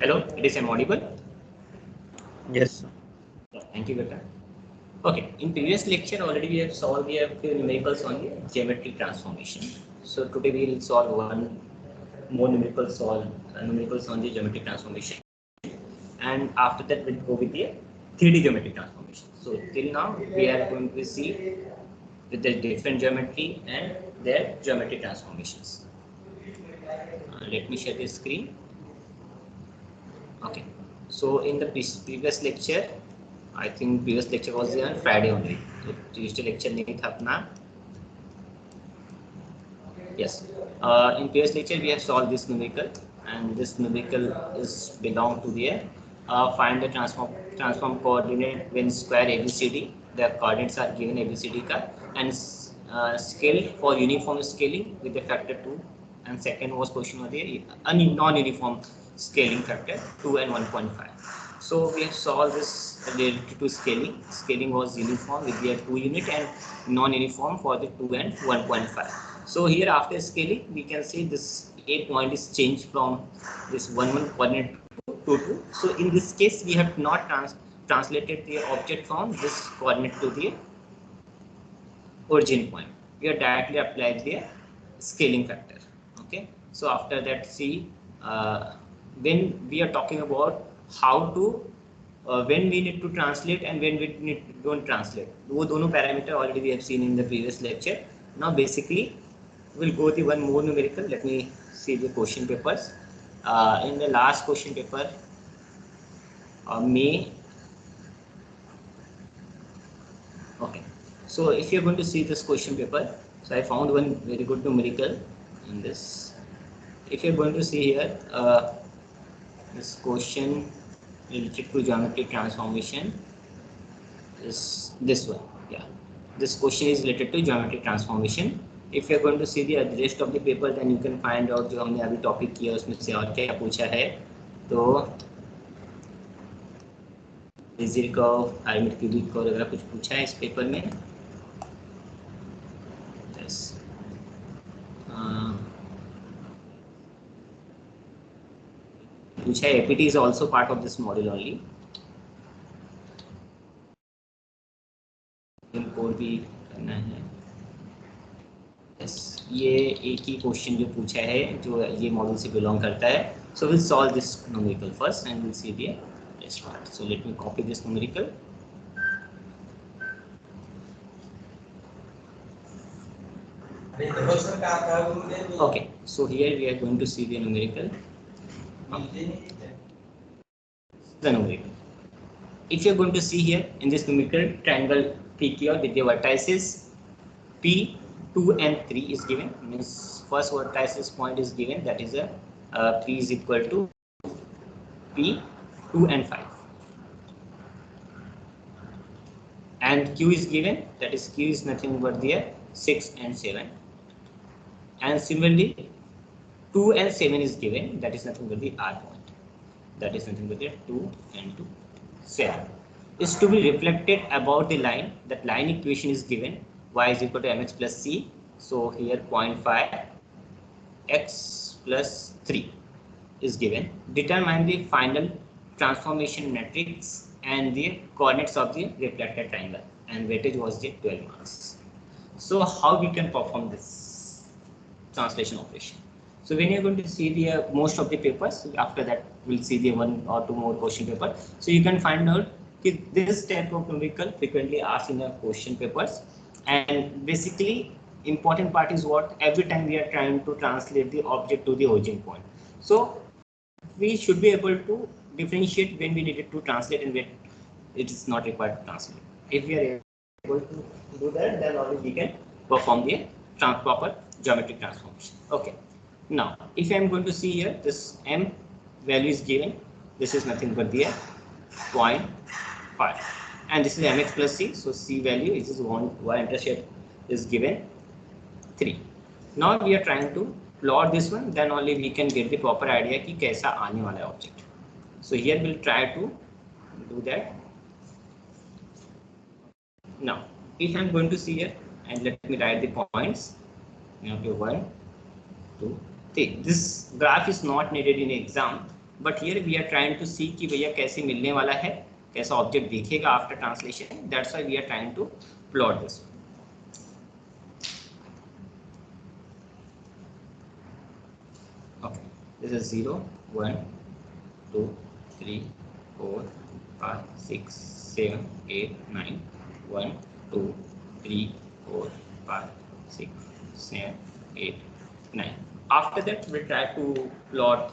Hello, it is audible? Yes. Thank you, Gata. Okay, in previous lecture already we have solved the numericals on the geometric transformation. So today we will solve one more numericals on the geometric transformation, and after that we'll go with the 3D geometric transformation. So till now we are going to see with the different geometry and their geometric transformations. Let me share the screen. Okay, so in the previous lecture, I think previous lecture was on Friday only. So Tuesday lecture नहीं था अपना. Yes. In previous lecture we have solved this numerical, and this numerical is belong to the find the transform coordinate when square ABCD. The coordinates are given ABCD का, and scale for uniform scaling with the factor 2, and second was question of the non-uniform scaling factor 2 and 1.5. So we have solved this related to scaling. Scaling was uniform with their 2 unit and non-uniform for the 2 and 1.5. So here after scaling, we can see this A point is changed from this 1 coordinate to 2. So in this case, we have not translated the object from this coordinate to the origin point. We have directly applied the scaling factor. Okay. So after that, see when we are talking about how to when we need to translate and when we need to don't translate. वो दोनों parameter already we have seen in the previous lecture. Now basically we'll go to one more numerical. Let me see the question papers. In the last question paper, May. Okay. So if you're going to see this question paper, so I found one very good numerical in this. If you're going to see here, this question related to geometric transformation is this one. Yeah, this question is related to geometric transformation. If you're going to see the rest of the paper, then you can find out जो हमने अभी topic किया उसमें से और क्या पूछा है. तो Bezier curve, harmonic cubic curve वगैरह कुछ पूछा है इस पेपर में. Yes. पूछा है APT is also part of this model only. Code भी करना है. Yes. ये एक ही क्वेश्चन जो पूछा है जो ये मॉडल से बिलोंग करता है. So we'll solve this numerical first and we'll see the rest part. So let me copy this numerical. Okay, so here we are going to see the numerical. The numerical. If you're going to see here in this numerical, triangle PQ with the vertices P, 2 and 3 is given. Means first vertices point is given, that is a P is equal to P, 2 and 5. And Q is given, that is Q is nothing but the 6 and 7. And similarly 2 and 7 is given, that is nothing but the R point. That is nothing but the 2 and 2, 7. Is to be reflected about the line. That line equation is given, y is equal to mx plus c. So here 0.5 x plus 3 is given. Determine the final transformation matrix and the coordinates of the reflected triangle, and weightage was the 12 marks. So how we can perform this translation operation? So when you're going to see the most of the papers, after that we'll see the 1 or 2 more question paper. So you can find out that this type of numerical frequently asked in the question papers, and basically important part is what every time we are trying to translate the object to the origin point. So we should be able to differentiate when we needed to translate and when it is not required to translate. If we are able to do that, then only we can perform the proper geometric transformation. Okay. Now, if I am going to see here, this m value is given. This is nothing but the 0.5, and this is mx plus c. So c value is 1, y intercept is given 3. Now we are trying to plot this one, then only we can get the proper idea कि कैसा आने वाला है object. So here we'll try to do that. Now, if I'm going to see here, and let me write the points. Okay, 1, 2, 3. This graph is not needed in exam, but here we are trying to see कि भैया कैसे मिलने वाला है, कैसा object दिखेगा after translation, that's why we are trying to plot this. Okay, this is 0, 1, 2, 3, 4, 5, 6, 7, 8, 9, 1, 2, 3, 4, 5, 6, 7, 8, 9. After that, we'll try to plot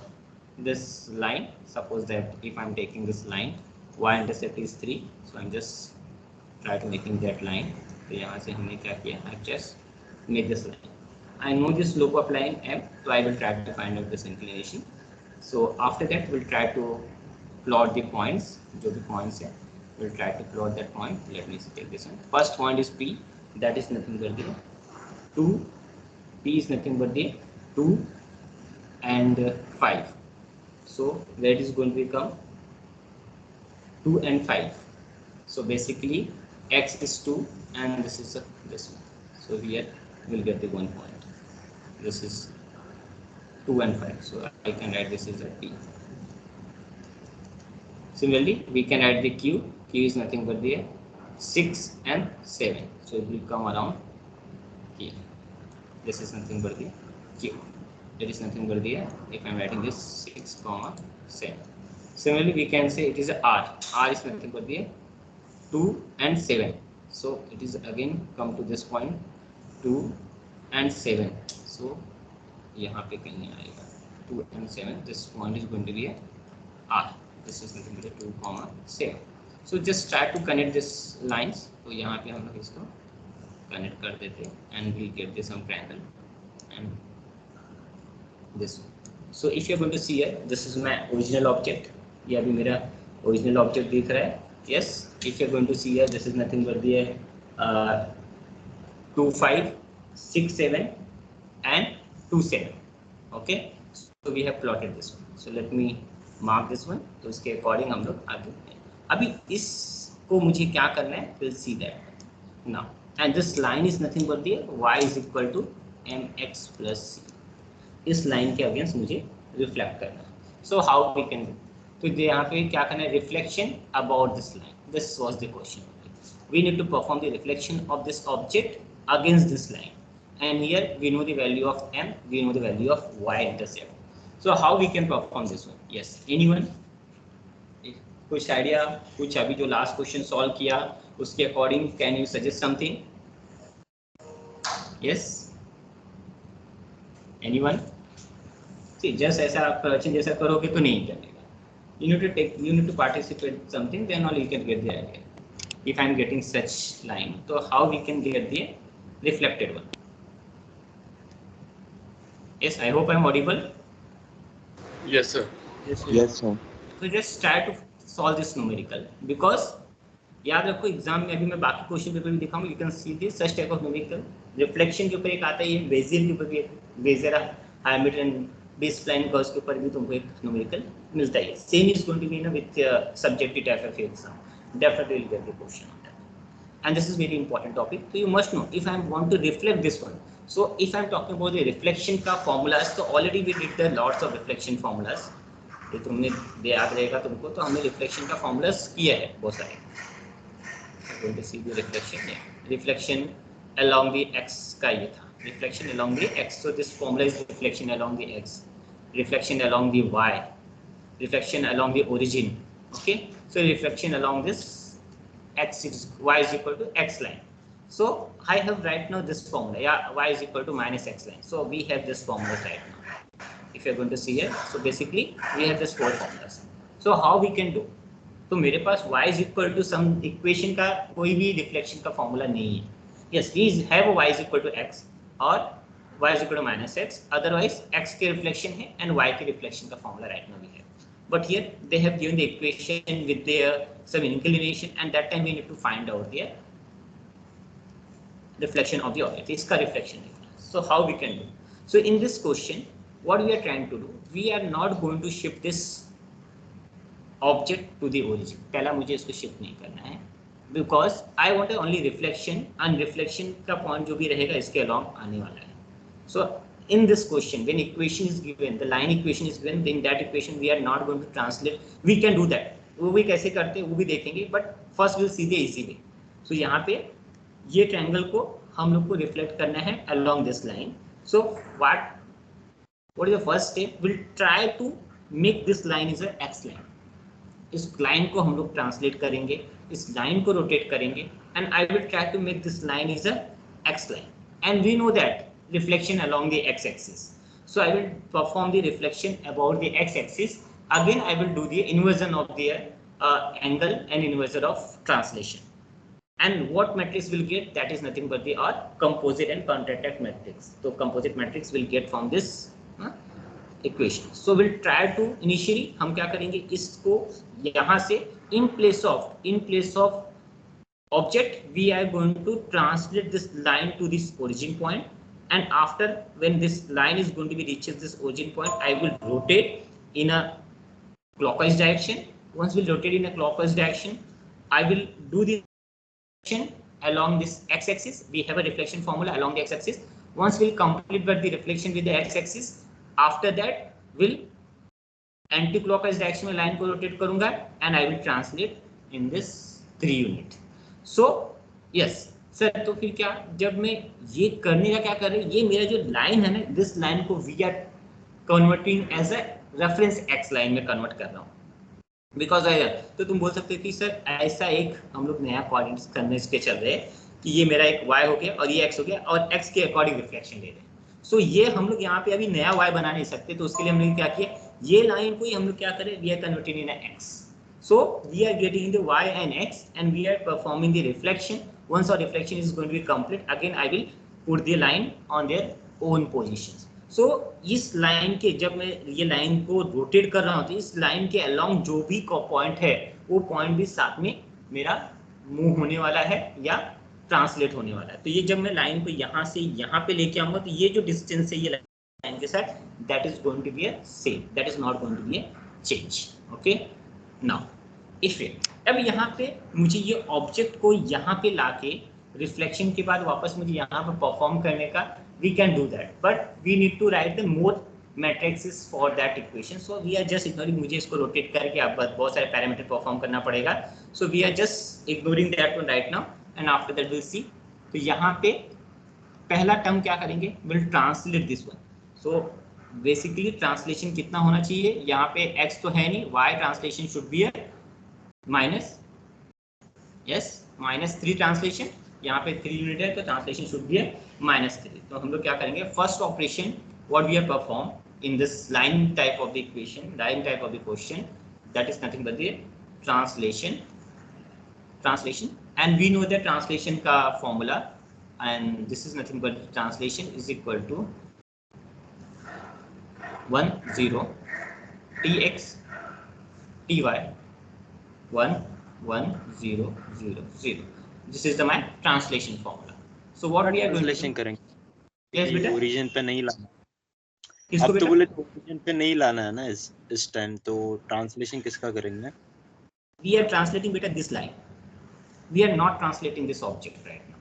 this line. Suppose that if I'm taking this line, y-intercept is 3, so I'm just try to making that line. तो यहाँ से हमने क्या किया? I've just made this line. I know the slope of line m, so I will try to find out this inclination. So after that, we'll try to plot the points. जो भी points है, we'll try to plot that point. Let me take this one. First point is P, that is nothing but the 2. P is nothing but the 2 and 5. So where it is going to become 2 and 5. So basically, x is 2 and this is this one. So here we'll get the 1 point. This is 2 and 5, so I can write this as a P. Similarly, we can write the Q. Q is nothing but the 6 and 7, so it will come around here. This is nothing but the Q. It is nothing but the, if I am writing this 6, 7. Similarly, we can say it is a R. R is nothing but the 2 and 7, so it is again come to this point 2 and 7. So यहाँ पे कहीं आएगा 2 and 7. This point is going to be a R. This is going to be a 2, 7. So just try to connect this lines. तो यहाँ पे हम लोग इसको connect कर देते हैं and we get this some triangle and this one. So if you are going to see here, this is my original object. ये अभी मेरा original object दिख रहा है. Yes. If you are going to see here, this is nothing but the 2, 5, 6, 7 and 2, 7. Okay, so we have plotted this one. So let me mark this one. तो इसके according हम लोग आगे अभी इसको मुझे क्या करना है, we'll see that now. And this line is nothing but the y is equal to mx plus c. इस लाइन के अगेंस्ट मुझे रिफ्लेक्ट करना है. So how we can do? तो यहाँ पे क्या करना है, reflection about this line. This was the question. We need to perform the reflection of this object against this line. And here we know the value of m, we know the value of y-intercept. So how we can perform this one? Yes, anyone? कुछ idea? कुछ अभी जो last question solve किया उसके according can you suggest something? Yes? Anyone? See, just ऐसा आप प्रवचन जैसा करोगे तो नहीं चलेगा. You need to participate something, then only you can get the idea. If I am getting such line, so how we can get the reflected one? Yes, I hope I am audible. Yes, sir. Yes, sir. So just try to solve this numerical, because याद रखो exam में अभी मैं बाकी question paper भी दिखाऊंगा. You can see this such type of numerical. Reflection के ऊपर एक आता है, ये बेजियर के ऊपर भी, बेजियर हाइमेट्रिक एंड बेस स्प्लाइन कर्व्स के ऊपर भी तुमको एक न्यूमेरिकल मिलता है. Same is going to be ना with subjective type of exam. Definitely will get the question on that. And this is very important topic. So you must know, if I want to reflect this one, so if I am talking about the reflection का formulas, so already we did the lots of reflection formulas. ये तुमने याद रहेगा तुमको, तो हमने reflection का formulas किया है बहुत सारे. Going to see the reflection here. Reflection along the x का ये था. Reflection along the x. So this formula is reflection along the x. Reflection along the y. Reflection along the origin. Okay. So reflection along this x is y is equal to x line. So I have right now this formula. Yeah, y is equal to minus x line. So we have this formula right now. If you are going to see here, so basically we have this 4 formulas. So how we can do? तो मेरे पास y is equal to some equation का कोई भी reflection का formula नहीं है. Yes, we have y is equal to x और y is equal to minus x. Otherwise x के reflection है and y के reflection का formula right now we have. But here they have given the equation with their some inclination, and that time we need to find out the reflection of the object. इसका reflection है. So how we can do? So in this question, what we are trying to do? We are not going to shift this object to the origin. पहला मुझे इसको shift नहीं करना है, because I want only reflection, and reflection का point जो भी रहेगा इसके along आने वाला है. So in this question, when equation is given, the line equation is given, in that equation we are not going to translate. We can do that, वो भी कैसे करते हैं वो भी देखेंगे, but first we'll see the easy way. So यहाँ पे ये ट्रायंगल को हम लोग को रिफ्लेक्ट करना है along this line. So what is the first step? We'll try to make this line is a x line. इस लाइन को हम लोग ट्रांसलेट करेंगे, इस लाइन को रोटेट करेंगे, and I will try to make this line is a x line. And we know that reflection along the x-axis. So I will perform the reflection about the x-axis. Again, I will do the inversion of the angle and inversion of translation. And what matrix will get? That is nothing but the composite and contract matrix. So composite matrix will get from this equation. So we'll try to initially हम क्या करेंगे, इसको यहाँ से in place of object we are going to translate this line to this origin point, and after when this line is going to be reaches this origin point, I will rotate in a clockwise direction. Once we rotate in a clockwise direction, I will do the reflection along this x-axis. We have a reflection formula along the x-axis. Once we'll complete the reflection with the x-axis, after that will anti-clockwise direction में line को rotate करूँगा and I will translate in this 3 unit. So yes sir, तो फिर क्या, जब मैं ये करने का क्या कर रहे हैं, ये मेरा जो लाइन है ना, दिस लाइन को we are converting as a reference x line में कन्वर्ट कर रहा हूँ. बिकॉज तो तुम बोल सकते हो कि सर ऐसा एक हम लोग नया कोऑर्डिनेट्स करने के चल रहे हैं कि ये मेरा एक y हो गया और ये x हो गया और x के अकॉर्डिंग रिफ्लेक्शन ले रहे हैं. सो ये हम लोग यहाँ पे अभी नया y बना नहीं सकते, तो उसके लिए हमने क्या किया, ये लाइन को ही हम लोग क्या करें, we are converting in x. So we are getting the y and x and we are performing the reflection. Once our reflection is going to be complete, again I will put the line on their own positions. So इस line के जब मैं ये line को rotate कर रहा हूँ तो इस लाइन के अलोंग जो भी पॉइंट है वो पॉइंट भी साथ में मेरा मूव होने वाला है या ट्रांसलेट होने वाला है. तो ये जब मैं लाइन को यहाँ से यहाँ पे लेके आऊंगा तो ये जो डिस्टेंस है ये लाइन के साथ, that is going to be a same, that is not going to be a change. Okay, now if अब यहाँ पे मुझे ये ऑब्जेक्ट को यहाँ पे लाके रिफ्लेक्शन के बाद वापस मुझे यहाँ पे परफॉर्म करने का, we can do that, but we need to write the more matrix for that equation. So we are just ignoring, मुझे इसको रोटेट करके आप बहुत सारे पैरामीटर परफॉर्म करना पड़ेगा. So we are just ignoring that one right now and after that will see. तो यहाँ पे पहला टर्म क्या करेंगे, will translate this one. So basically translation कितना होना चाहिए, यहाँ पे x तो है नहीं, y ट्रांसलेशन शुड बी है माइनस, यस -3 ट्रांसलेशन, यहाँ पे 3 यूनिट है तो ट्रांसलेशन शुड बी है -3. तो हम लोग क्या करेंगे, first operation what we have perform in this line type of the equation, line type of the question, that is nothing but the translation and we know the translation का formula and this is nothing but translation is equal to 1 0 tx ty 1 1 0 0 0. This is the my translation formula. So what we are going to translation करेंगे. Yes बेटा, origin पे नहीं लाना. किसको अब बेटा? तो बोले ओरिजिन पे नहीं लाना है ना इस टाइम, तो ट्रांसलेशन किसका करेंगे? We are translating बेटा this line. We are not translating this object right now.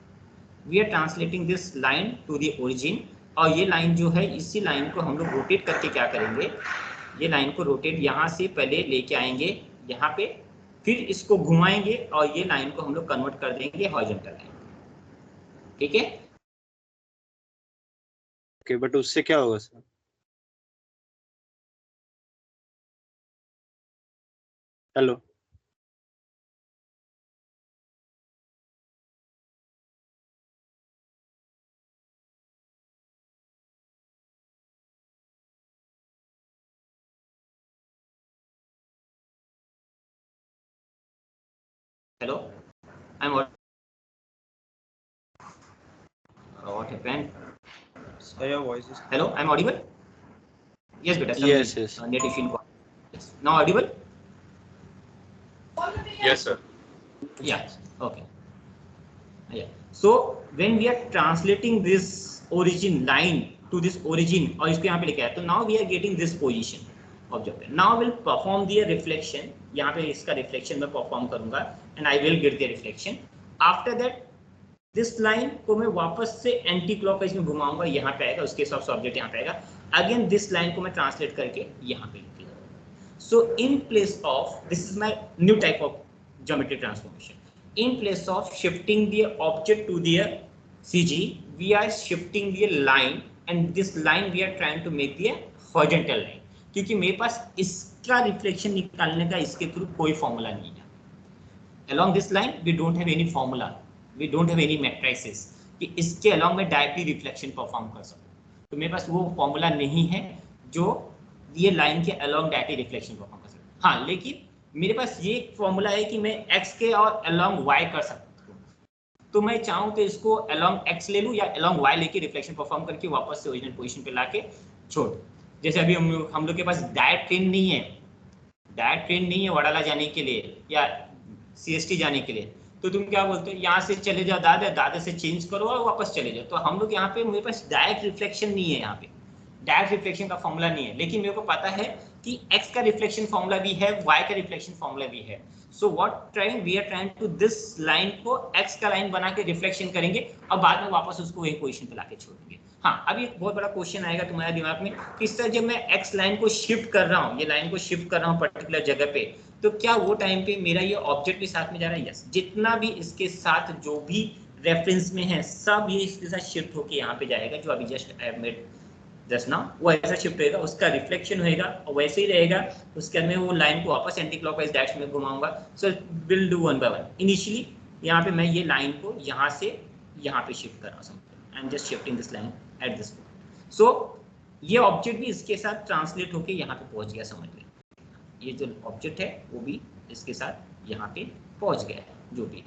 We are translating this line to the origin. और ये लाइन जो है, इसी लाइन को हम लोग रोटेट करके क्या करेंगे, ये लाइन को रोटेट यहाँ से पहले लेके आएंगे यहाँ पे, फिर इसको घुमाएंगे और ये लाइन को हम लोग कन्वर्ट कर देंगे हॉरिजॉन्टल लाइन. ठीक है, ओके, बट उससे क्या होगा sir? Hello, hello, I'm what happened? Sir, your voice is Hello, I'm audible? Yes beta, Yes, yes. Net issue. Yes. Now audible? Yes, sir. Yeah, okay. Yeah. So when we are translating this origin line to this origin और इसको यहाँ पे लेके आया, तो now we are getting this position object. Now we'll perform the reflection. यहाँ पे इसका reflection मैं perform करूँगा and I will get the reflection. After that this line को मैं वापस से एंटी क्लॉकवाइज में घुमाऊंगा, यहाँ पे आएगा, उसके हिसाब से ऑब्जेक्ट यहाँ पे आएगा। अगेन दिस लाइन को मैं ट्रांसलेट करके यहाँ पे लिख लूंगा। So in place of, this is my new type of geometric transformation. In place of shifting the object to the CG, we are shifting the line, and this line we are trying to make the horizontal line, क्योंकि मेरे पास इसका reflection निकालने का इसके through कोई formula नहीं है। Along this line we don't have any formula, we don't have any matrices कि इसके along में डायरेक्टली रिफ्लेक्शन परफॉर्म कर सकूं। तो मेरे पास वो फॉर्मूला नहीं है जो ये लाइन के along डायरेक्टली रिफ्लेक्शन परफॉर्म कर सकूं। हाँ, लेकिन मेरे पास ये फॉर्मूला है कि मैं x के और along y कर सकता हूँ। तो मैं चाहूँ तो इसको along x ले लूँ या along y लेके रिफ्लेक्शन परफॉर्म करके वापस से ओरिजिनल पोजीशन पे लाके छोड़। जैसे अभी हम लोग के पास डायरेक्ट ट्रेन नहीं है वडाला जाने के लिए या CST जाने के लिए, तो तुम क्या बोलते हो, यहाँ से चले जाओ दादर से चेंज करो और वापस चले जाओ। तो हम लोग यहाँ पे, मेरे पास डायरेक्ट रिफ्लेक्शन नहीं है, यहाँ पे डायरेक्ट रिफ्लेक्शन का फॉर्मूला नहीं है, लेकिन मेरे को पता है कि x का रिफ्लेक्शन फॉर्मूला भी है, y का रिफ्लेक्शन फॉर्मूला भी है। So what we are trying to this line को x का लाइन बना के रिफ्लेक्शन करेंगे और बाद में वापस उसको वही पोजीशन पे लाके छोड़ेंगे। हाँ, अभी एक बहुत बड़ा क्वेश्चन आएगा तुम्हारे दिमाग में कि सर जब मैं x लाइन को शिफ्ट कर रहा हूँ, ये लाइन को शिफ्ट कर रहा हूँ पर्टिकुलर जगह पे, तो क्या वो टाइम पे मेरा ये ऑब्जेक्ट भी साथ में जा रहा है? यस, जितना भी इसके साथ जो भी रेफरेंस में है सब ये इसके साथ शिफ्ट होके यहाँ पे जाएगा, जो अभी just I have made just now, वो ऐसा शिफ्ट होएगा, उसका रिफ्लेक्शन होएगा और वैसे ही रहेगा। उसके बाद में वो लाइन को वापस एंटी क्लॉकवाइज डायरेक्शन में घुमाऊंगा। So will do one by one. Initially यहाँ पे मैं ये लाइन को यहाँ से यहाँ पे शिफ्ट कर रहा हूँ, I am just shifting this line at this point. So ये ऑब्जेक्ट भी इसके साथ ट्रांसलेट होके यहाँ पे पहुंच गया, समझ लीजिए ये जो ऑब्जेक्ट है वो भी इसके साथ यहाँ पे पहुंच गया है, जो भी है।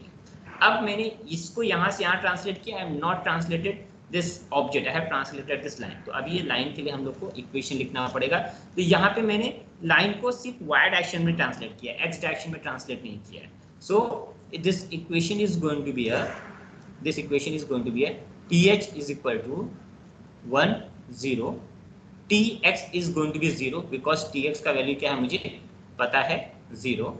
अब मैंने इसको यहाँ से यहाँ ट्रांसलेट किया, I am not translated this object, I have translated this line. तो अब ये लाइन के लिए हम लोग को इक्वेशन लिखना पड़ेगा। तो यहाँ पे मैंने लाइन को सिर्फ y डायरेक्शन में ट्रांसलेट किया, x डायरेक्शन में ट्रांसलेट नहीं किया है। So this equation is going to be th is equal to 1 0, tx is going to be 0 because tx का वैल्यू क्या है मुझे पता है, 0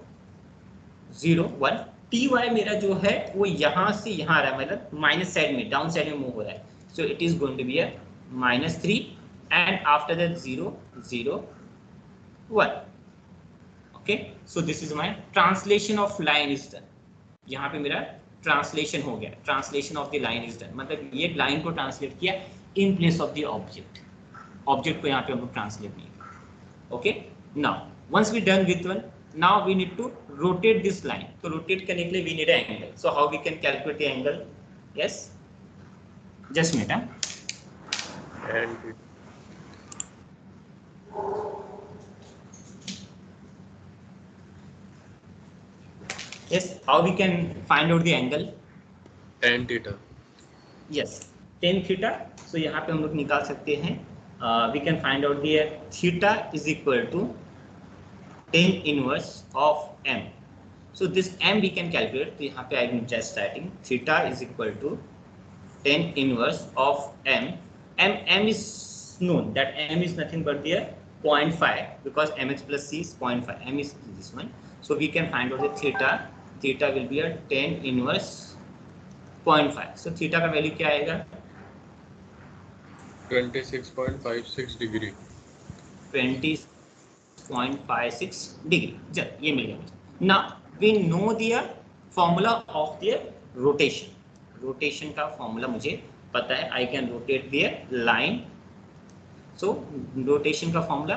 0 1। ty मेरा जो है वो यहाँ से यहाँ आ रहा है, मतलब माइनस साइड में, डाउन साइड में मूव हो रहा है। So it is going to be a -3 and after that 0 0 1। Okay, so this is my translation of line is done. यहाँ पे मेरा ट्रांसलेशन हो गया, translation of the line is done, मतलब ये लाइन को ट्रांसलेट किया in place of the object को यहाँ पे हम लोग ट्रांसलेट नहीं किया। Okay, now once we done with one, now we need to rotate this line. तो रोटेट करने के लिए we need an angle. So how we can calculate the angle? Yes, just minute. Yes, how we can find out the angle? tan theta. Yes, tan theta. So यहाँ पे हम लोग निकाल सकते हैं, we can find out the theta is equal to tan inverse of m. So this m we can calculate. तो यहाँ पे I am just writing theta is equal to tan inverse of m. M is known that m is nothing but the 0.5 because mx plus c is 0.5. M is this one. So we can find out the theta. Theta will be a tan inverse 0.5. So theta का value क्या आएगा? 26.56 degree. 20.56 degree. चल, ये मिल गया मुझे। Now we know the formula of the rotation. Rotation का formula मुझे पता है। I can rotate the line. So rotation का formula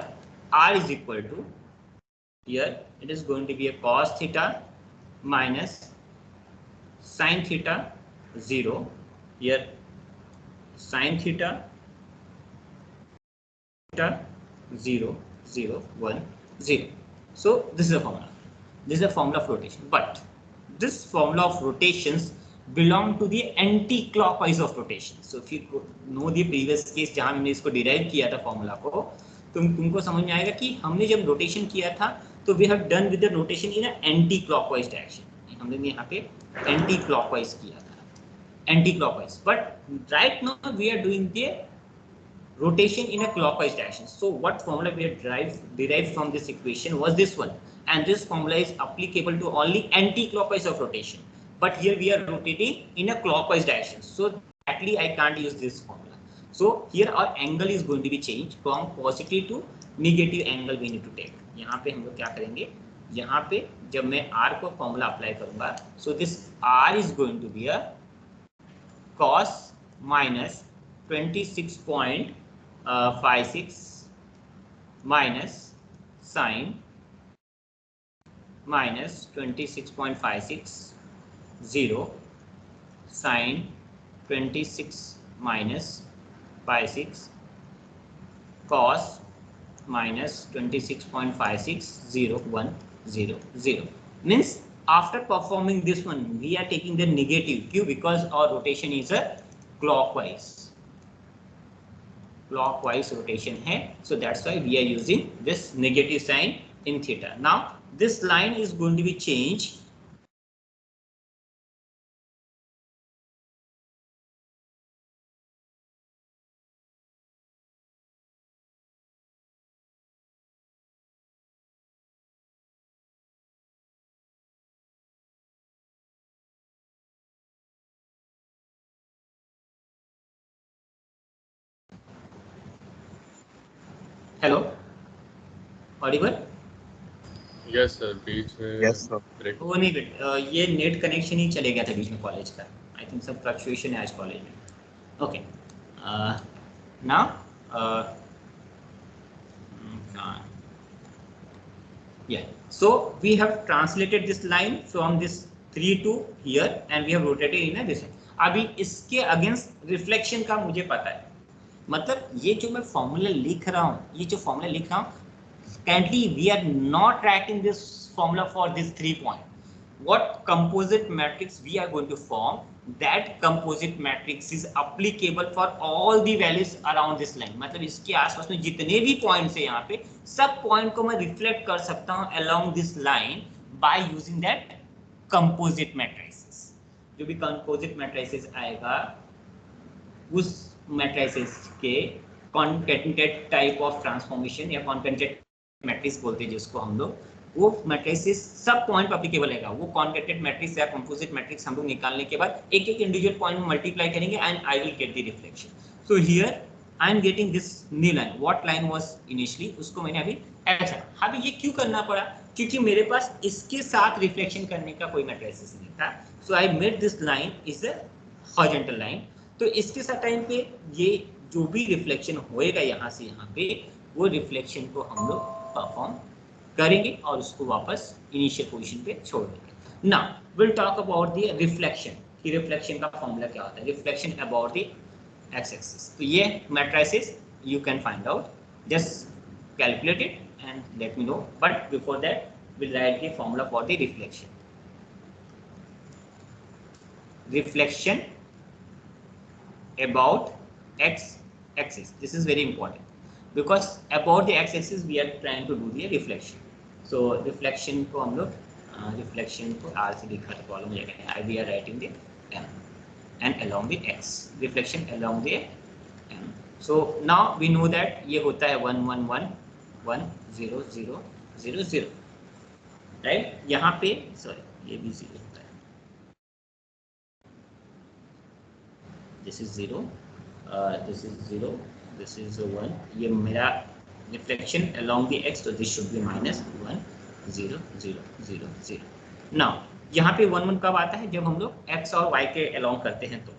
R is equal to, here it is going to be a cos theta minus sin theta 0, here sin theta 0 0 1 0. So this is a formula. This is a formula of rotation. But this formula of rotations belong to the anti-clockwise of rotation. So if you know the previous case जहाँ हमने इसको derive किया था formula को, तुमको समझ में आएगा कि हमने जब रोटेशन किया था तो we have done with the rotation in an anti-clockwise direction. हमने यहाँ पे anti-clockwise किया था, anti-clockwise. But right now we are doing the rotation in a clockwise direction. So what formula we have derived from this equation was this one, and this formula is applicable to only anti-clockwise of rotation. but here we are rotating in a clockwise direction, so exactly I can't use this formula. So here our angle is going to be changed from positive to negative angle we need to take. यहाँ पे हम लोग क्या करेंगे, यहाँ पे जब मैं R को फॉर्मूला अप्लाई करूंगा, so this R is going to be a cos minus 26.56 minus sin minus 26.56 0 sin 26 minus 56 cos minus 26.56 0 1 0 0 means after performing this one we are taking the negative q because our rotation is a clockwise rotation hai, so that's why we are using this negative sign in theta. Now this line is going to be changed hello audible yes sir, बीच में Yes, sir. break. वो नहीं बेट ये net connection ही चले गया था बीच में college का, आई थिंक सब फ्लक्चुएशन है आज कॉलेज में. Okay now yeah, so we have translated this line from this 3 to here and we have rotated in a this way. अभी इसके अगेंस्ट रिफ्लेक्शन का मुझे पता है, मतलब ये जो मैं फॉर्मूला लिख रहा हूँ, ये जो फॉर्मूला लिख रहा हूँ, currently we are not writing this formula for this 3 point. What composite matrix we are going to form, that composite matrix is applicable for all the values around this line. मतलब इसके आसपास में जितने भी points है यहाँ पे, सब पॉइंट को मैं रिफ्लेक्ट कर सकता हूँ along this line by using that composite matrices. जो भी composite matrices आएगा, उस matrices के concatenated type of transformation या concatenated मैट्रिक्स बोलते हैं जिसको हम लोग, वो मैट्रिसेस सब पॉइंट पर एप्लीकेबल रहेगा. वो कॉन्केटेड मैट्रिक्स या कंपोजिट मैट्रिक्स हम लोग निकालने के बाद एक एक इंडिविजुअल पॉइंट में मल्टीप्लाई करेंगे and I will get the reflection. So here I am getting this new line. What line was initially, उसको मैंने अभी ऐसा. अभी ये क्यों करना पड़ा, क्योंकि मेरे पास इसके साथ रिफ्लेक्शन करने का कोई मैट्रिसेस नहीं था. So I made this line is a horizontal line. तो इसके साथ टाइम पे ये जो भी रिफ्लेक्शन होएगा यहाँ से यहाँ पे, वो रिफ्लेक्शन को हम लोग परफॉर्म करेंगे और उसको वापस इनिशियल पोजीशन पे छोड़ देंगे. Now will talk about the reflection, कि रिफ्लेक्शन का फॉर्मूला क्या होता है. Reflection about the x axis. तो ये matrices you can find out, just calculate it and let me know. But before that will write the formula for the reflection. Reflection about x axis, this is very important because about the x axis we are trying to do the reflection. So reflection को हम लोग reflection को r से लिखा तो problem हो जाएगा. we are writing the m and along the x, reflection along the m. so now we know that ये होता है 1 1 1 1 0 0 0 0, right. यहाँ पे सॉरी ये भी 0 होता है. This is 0, this is 0, this is 1. ये मेरा reflection along the x, so this should be minus 1 0 0 0 0. Now यहाँ पे 1 1 कब आता है, जब हम लोग x और y के along करते हैं, तो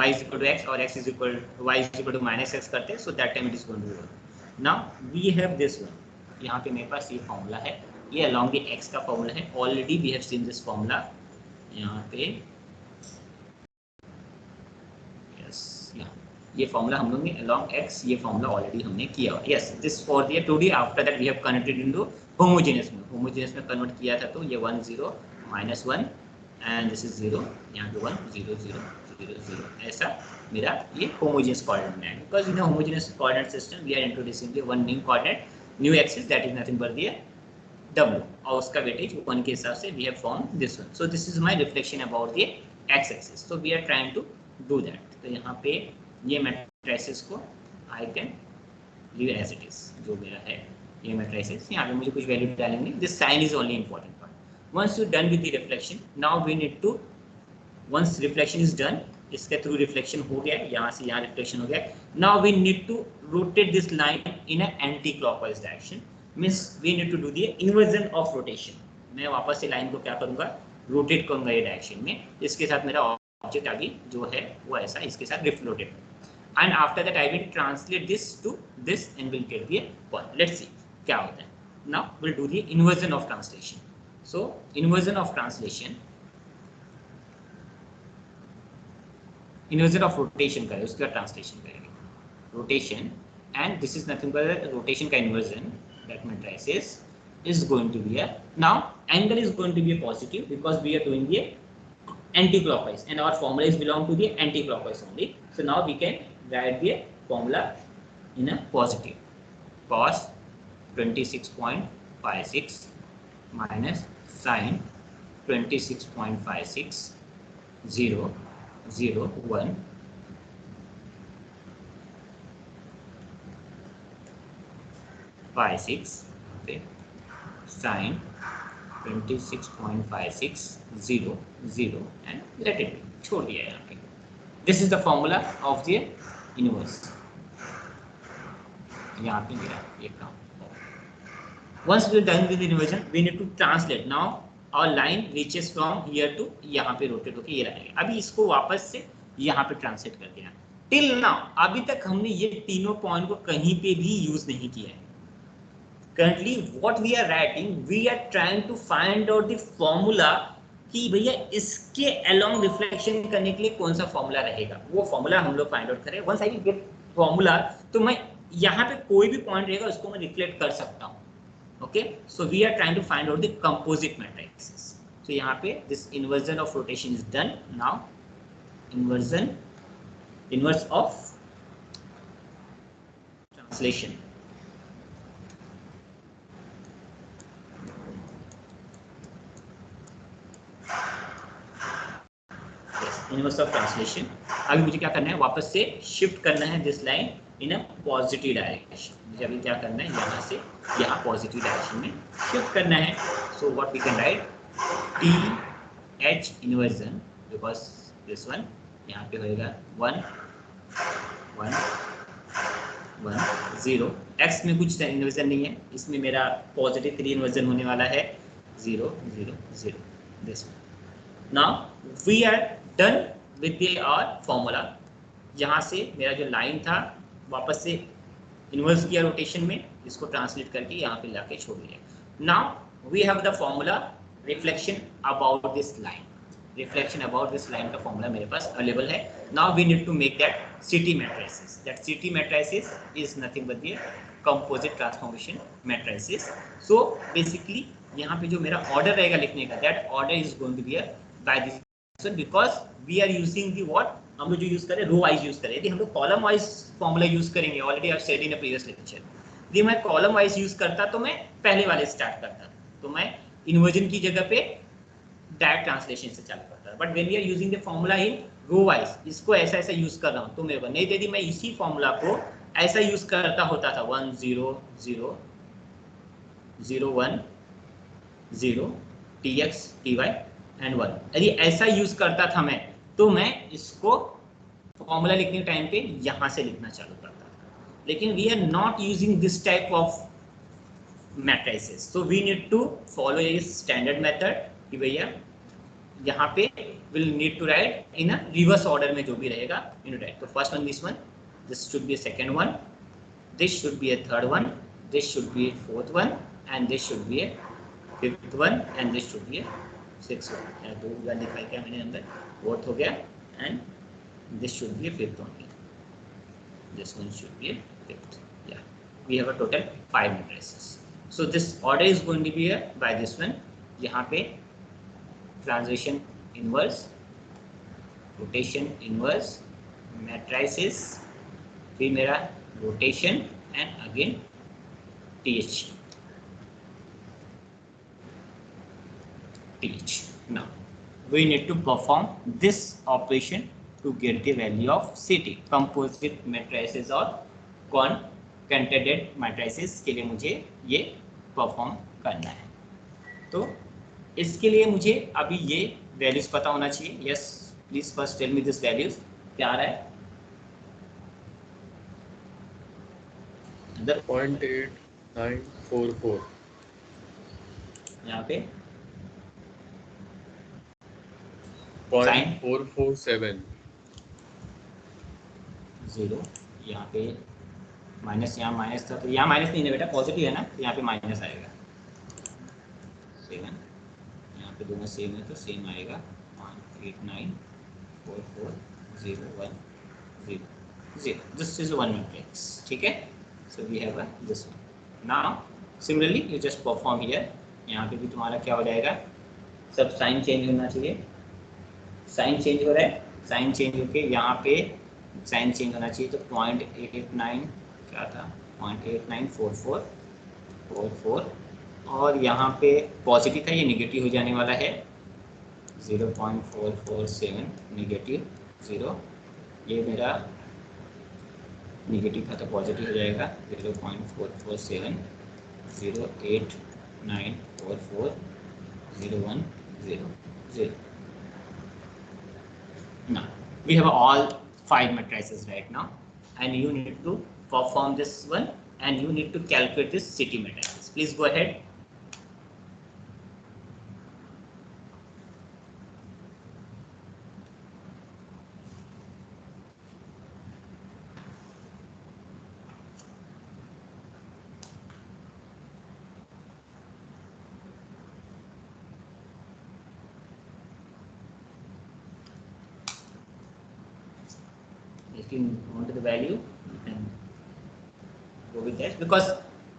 y is equal to x और x is equal y is equal to minus x करते हैं, so that time it is going to be 1. Now we have this one. यहाँ पे मेरे पास ये फॉर्मूला है, ये along the x का फॉर्मूला है. Already we have seen this formula. यहाँ पे ये फॉर्मूला हम लोग ने along x, ये फॉर्मूला ऑलरेडी हमने किया हुआ. Yes, this for the 2D. After that we have converted into homogeneous में. होमोजेनियस में कन्वर्ट किया था, तो ये 1 0 minus 1 एंड दिस इज 0, यहाँ पे 1 0 0 0 0. ऐसा मेरा ये होमोजेनियस कोऑर्डिनेट है. Because in homogeneous coordinate system we are introducing one new coordinate, new axis, that is nothing but the w, और उसका वेटेज 1 के हिसाब से we have form this one. So this is my reflection about the x axis. So we are trying to do that. तो यहाँ पे ये matrices को I can leave as it is. जो मेरा है ये मैट्रिसेस, यहाँ पे मुझे कुछ वैल्यू डालेंगे. This sign is only important part. Once you done with the reflection, now we need to once reflection is done, इसके थ्रू रिफ्लेक्शन हो गया, यहाँ से यहाँ रिफ्लेक्शन हो गया. Now we need to rotate this line in a anti clockwise direction, means we need to do the inversion of rotation. मैं वापस से लाइन को क्या करूंगा, रोटेट करूंगा ये डायरेक्शन में. इसके साथ मेरा ऑब्जेक्ट आगे जो है वो ऐसा इसके साथ reflected, and after that I will translate this to this and will get the point. Let's see क्या होता है. Now will do the inversion of translation. So inversion of translation, inversion of rotation करें, उसके बाद translation करेंगे. Rotation, and this is nothing but rotation का inversion, that matrices is going to be a, now angle is going to be a positive because we are doing the anti-clockwise and our formula is belong to the anti-clockwise only. So now we can write the formula in a positive. Cos 26.56 minus sin 26.56 0 0 1 56 okay. Sin 26.56 0 0 and let it be, छोड़ दिया यहाँ पे. This is the formula of the inverse. यहाँ पे मेरा ये काम. Once we are done with the inversion, we need to translate. Now our line reaches from here to यहाँ पे rotate होके ये रहेगा. अभी इसको वापस से यहाँ पे ट्रांसलेट कर दिया. Till now अभी तक हमने ये तीनों पॉइंट को कहीं पे भी यूज नहीं किया है. Currently what we are writing, we are trying to find out the formula कि भैया इसके along reflection करने के लिए कौन सा फॉर्मूला रहेगा. वो फॉर्मूला हम लोग फाइंड आउट करें. Once I will get formula, तो मैं यहाँ पे कोई भी पॉइंट रहेगा उसको मैं रिफ्लेक्ट कर सकता हूँ. Okay, so we are trying to find out the composite matrices. So यहाँ पे this inversion of rotation is done. Now inversion, inverse of translation. Inverse of translation. अभी मुझे क्या करना है, वापस से शिफ्ट करना है this line in a positive direction. मुझे अभी क्या करना है, यहाँ से यहाँ पॉजिटिव डायरेक्शन में शिफ्ट करना है. So what we can write, T H inversion, because this one यहाँ पे होएगा 1 1 1 0. एक्स में कुछ इन्वर्जन नहीं है, इसमें मेरा पॉजिटिव 3 इन्वर्जन होने वाला है 0 0 0. This one. Now we are done with our formula. यहाँ से मेरा जो लाइन था वापस से इन्वर्स किया रोटेशन में, इसको ट्रांसलेट करके यहाँ पे लाके छोड़ दिया. Now we have the formula reflection about this line. Reflection about this line का फॉर्मूला मेरे पास अवेलेबल है. Now we need to make that CT matrices. That CT matrices is nothing but the composite transformation matrices. So basically यहाँ पे जो मेरा order रहेगा लिखने का, that order is going to be by this, because we are using the what, हम लोग जो यूज करें रो वाइज यूज करें. यदि हम लोग कॉलम वाइज फॉर्मूला यूज करेंगे, already I said in a previous lecture, यदि मैं कॉलम वाइज यूज करता तो मैं पहले वाले स्टार्ट करता, तो मैं इन्वर्जन की जगह पे डायरेक्ट ट्रांसलेशन से चालू करता. But when we are using the formula in row wise, इसको ऐसा ऐसा यूज कर रहा हूँ तो मेरे को नहीं, यदि मैं इसी फॉर्मूला को ऐसा यूज करता होता था 1 0 0 0 1 0 tx ty एंड 1, यदि ऐसा यूज करता था मैं, तो मैं इसको फॉर्मूला लिखने टाइम पे यहाँ से लिखना चालू करता था. लेकिन we are not using this type of matrices, so we need to follow a standard method कि भैया यहाँ पे will need to write in a reverse order में जो भी रहेगा इन राइट. तो first one this should be a second one, this should be a third one, this should be a fourth one, and this should be a fifth one, and this should be a six one. दो one लिखा क्या मैंने अंदर, fourth हो गया, and this should be fifth only, this one should be fifth. Yeah we have a total 5 matrices. So this order is going to be by this one. यहाँ पे translation inverse, rotation inverse, matrices, फिर मेरा rotation and again T H. Now we need to perform this operation to get the value of CT. Composite matrices और concatenated matrices के लिए मुझे ये perform करना है. तो इसके लिए मुझे अभी ये वैल्यूज पता होना चाहिए. Yes, please first tell me this values क्या आ रहा है इधर 0.8944. यहाँ पे 0.447. 0 यहाँ पे माइनस, यहाँ माइनस था तो यहाँ माइनस नहीं है बेटा, पॉजिटिव है ना, तो यहाँ पे माइनस आएगा 7, यहाँ पे दोनों सेम है तो सेम आएगा 189440100. दिस इज वन मैट्रिक्स, ठीक है. So we have this one. Now similarly you just perform here. यहाँ पे भी तुम्हारा क्या हो जाएगा, सब साइन चेंज होना चाहिए. साइन चेंज हो रहा है, साइन चेंज होके यहाँ पे साइन चेंज होना चाहिए तो 0.89 क्या था 0.894444 और यहाँ पे पॉजिटिव था, ये निगेटिव हो जाने वाला है 0.447 नेगेटिव 0. ये मेरा नेगेटिव था तो पॉजिटिव हो जाएगा 0.447 089440100. Now we have all 5 matrices right now, and you need to perform this one, and you need to calculate this city matrices. Please go ahead. If you want the value, you can go with that, because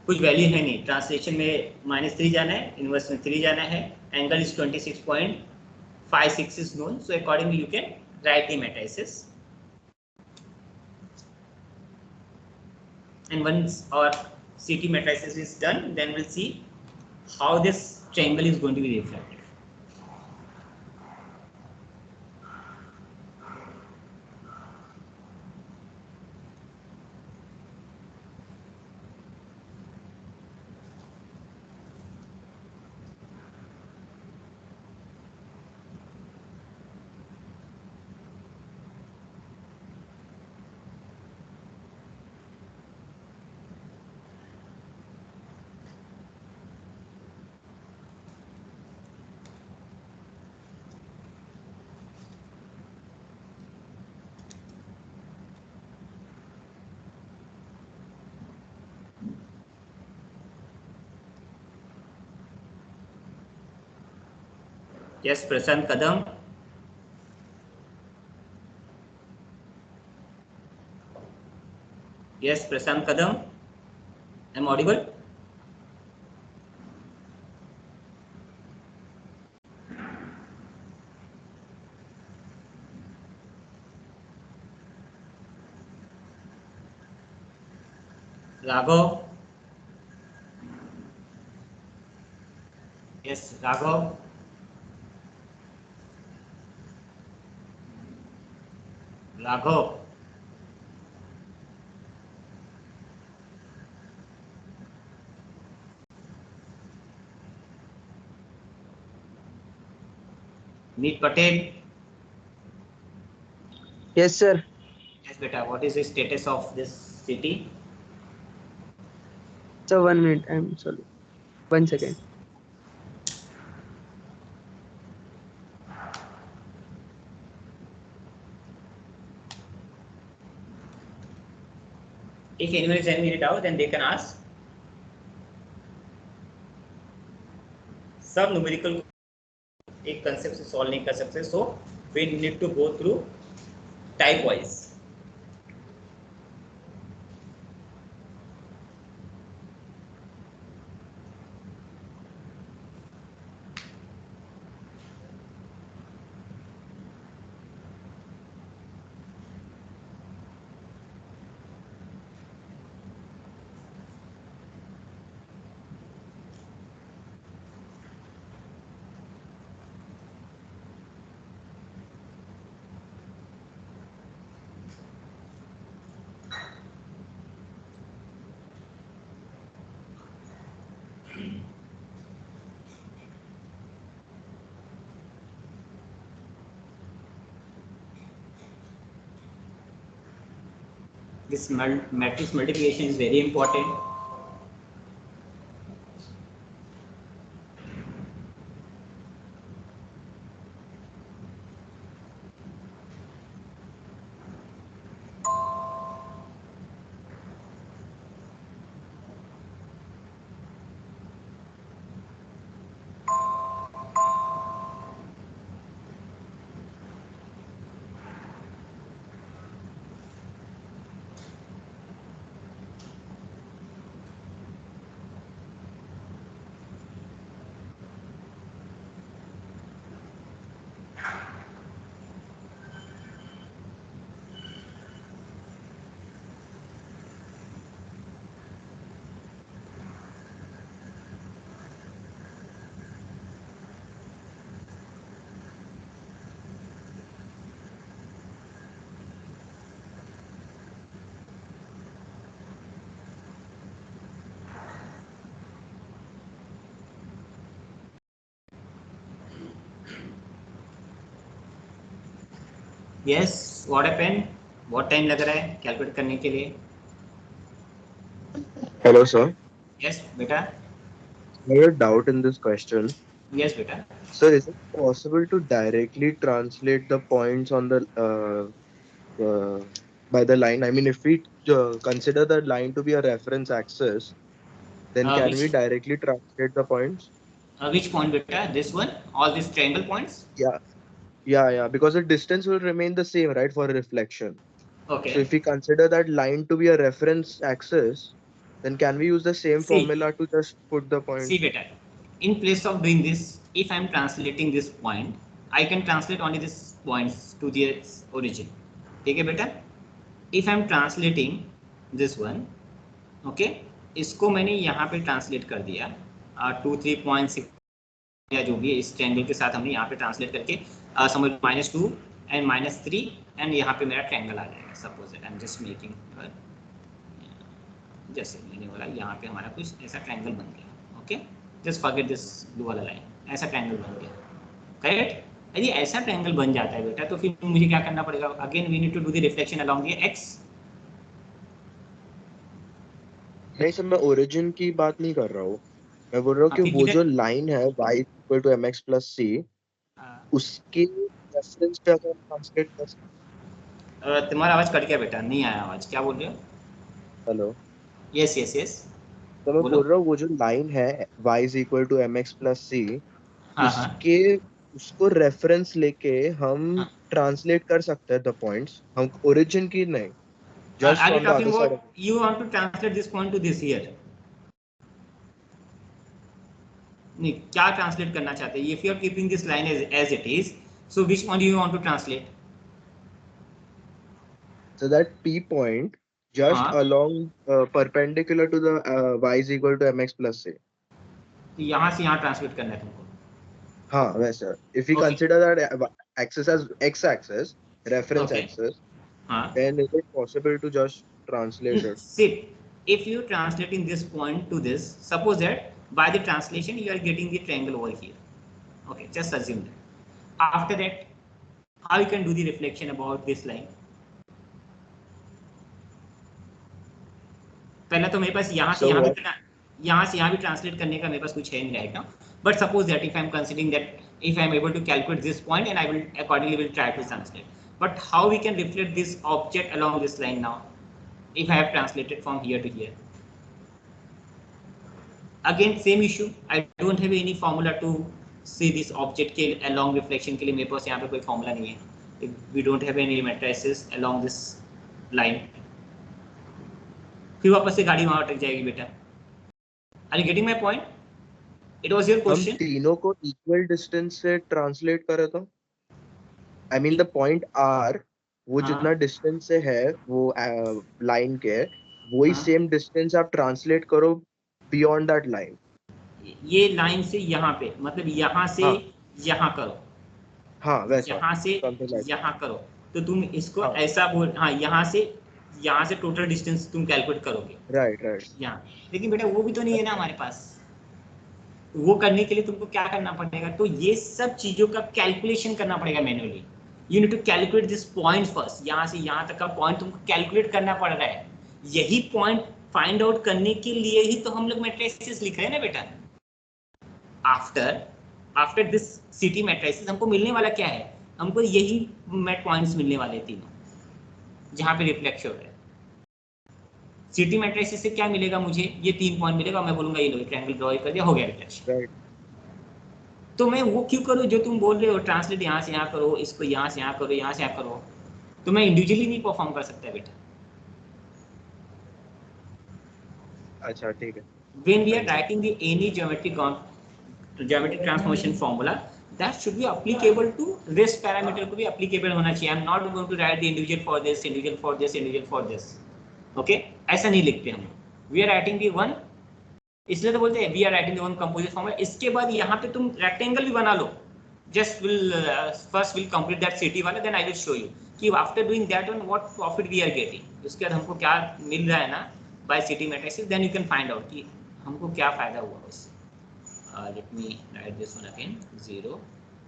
कुछ value है नहीं. Translation में -3 जाना है, inverse में 3 जाना है. Angle is 26.56 is known, so accordingly you can write the matrices. And once our CT matrices is done, then we'll see how this triangle is going to be reflected. Yes, Prashant Kadam. Yes, Prashant Kadam. Am I audible? Raghav. Yes, Raghav. Raghav. Meet Patel. Yes, sir. Yes, beta. What is the status of this city? So 1 minute. I'm sorry. 1 second. If anyone is having any doubt, then they can ask. सब numerical एक concept से solve नहीं कर सकते, so we need to go through type wise. This matrix multiplication is very important. Yes, what happened? बहुत time लग रहा है कैलकुलेट करने के लिए. Hello, sir. Yes, बेटा. I have a doubt in this question. Yes, बेटा. Sir, is it possible to directly translate the points on the by the line? I mean, if we consider the line to be a reference axis, then can we directly translate the points? Which point, बेटा? This one? All these triangle points? Yeah. Because the distance will remain the same, right, for reflection. Okay. So if we consider that line to be a reference axis, then can we use the same formula to just put the point? See, beta, in place of doing this, if I am translating this point, I can translate only these points to their origin. ठीक है बेटा? If I am translating this one, okay, इसको मैंने यहाँ पे translate कर दिया 2, 3.6 या जो भी इस ट्रायंगल के साथ हमने यहाँ पे ट्रांसलेट करके समझ -2 एंड -3 एंड यहाँ पे मेरा ट्रायंगल आ जाएगा. Suppose that I am just making, जैसे मैंने बोला यहाँ पे हमारा कुछ ऐसा ट्रायंगल बन गया. Okay, just forget this blue वाला लाइन. ऐसा ट्रायंगल बन गया, करेक्ट? यदि ऐसा ट्रायंगल बन जाता है बेटा तो फिर मुझे क्या करना पड़ेगा? Again we need to do the reflection along the X. नहीं सर, मैं ओरिजिन की बात नहीं कर रहा हूँ. मैं बोल रहा हूँ कि वो जो लाइन है y equal to mx plus c, उसके रेफरेंस पे अगर ट्रांसलेट कर सकते. तुम्हारा आवाज कट गया बेटा, नहीं आया आवाज. क्या बोल रहे हो? हेलो. यस. तो मैं बोल रहा हूँ वो जो लाइन है y equal to mx plus c, उसको रेफरेंस लेके हम ट्रांसलेट कर सकते हैं द पॉइंट्स, हम ओरिजिन की नहीं. Just are you from the talking other about side. you want to translate this point to this here? नहीं, क्या ट्रांसलेट करना चाहते हैं? If you are keeping this line as it is, so which one do you want to translate? So that P point just along perpendicular to the y is equal to mx plus c. यहाँ से यहाँ translate करना है तुमको. हाँ वैसा. If we consider that axis as x-axis, reference axis, then is it possible to just translate it? See, if you translating this point to this, suppose that by the translation you are getting the triangle over here. Okay, just assume that. After that, how you can do the reflection about this line? पहला तो मेरे पास यहाँ से यहाँ भी translate करने का मेरे पास कुछ है नहीं right now. But suppose that if I am considering that if I am able to calculate this point and I will accordingly try to translate. But how we can reflect this object along this line now? If I have translated from here to here. Again same issue. I don't have any formula to see this object के along reflection के लिए मेरे पास यहाँ पे कोई formula नहीं है. We don't have any matrices along this line. फिर वापस से गाड़ी वहाँ अटक जाएगी बेटा. Are you getting my point? It was your question. हम तीनों को equal distance से translate करें तो? I mean the point R, वो जितना distance से है वो line के, वही same distance आप translate करो beyond that line. ये line से यहाँ पे, मतलब यहाँ से यहाँ करो. हाँ वैसा. यहाँ से यहाँ करो. तो तुम इसको ऐसा बोल, यहाँ से टोटल डिस्टेंस तुम कैलकुलेट करोगे. राइट. यहाँ लेकिन बेटा वो भी तो नहीं है ना हमारे पास. वो करने के लिए तुमको क्या करना पड़ेगा? तो ये सब चीजों का कैलकुलेशन करना पड़ेगा manually. You need to calculate this point first. यहाँ से यहाँ तक का पॉइंट तुमको कैलकुलेट करना पड़ रहा है। यही पॉइंट फाइंड आउट करने के लिए ही तो हम लोग मैट्रिसेस लिख रहे हैं ना बेटा। आफ्टर दिस सिटी मैट्रिसेस हमको मिलने वाला क्या है, हमको यही मैट पॉइंट्स मिलने वाले तीनों जहाँ पे रिफ्लेक्ट हो रहा है। सिटी मैट्रिसेस से क्या मिलेगा मुझे, ये 3 पॉइंट मिलेगा, मैं बोलूंगा ये लो ट्रायंगल ड्रॉ कर दिया, हो गया रिफ्लेक्शन। राइट। तो मैं वो क्यों करूँ जो तुम बोल रहे हो ट्रांसलेट यहाँ से यहाँ करो, इसको यहाँ से यहाँ करो, यहाँ से यहाँ करो, तो मैं इंडिविजुअली नहीं परफॉर्म कर सकता बेटा। अच्छा ठीक है। When we are writing the any geometric transformation formula, that should be applicable to rest parameter को भी applicable होना चाहिए। I'm not going to write the individual for this, individual for this, individual for this. Okay? ऐसा नहीं लिखते हम। We are writing the one, इसलिए तो बोलते हैं we are writing the one composite formula। इसके बाद यहाँ पे तुम rectangle भी बना लो। Just will first will complete that city वाला, then I will show you कि after doing that one what profit we are getting। उसके बाद हमको क्या मिल रहा है ना by city matrices, then you can find out कि हमको क्या फायदा हुआ उससे। Let me write this one again, 0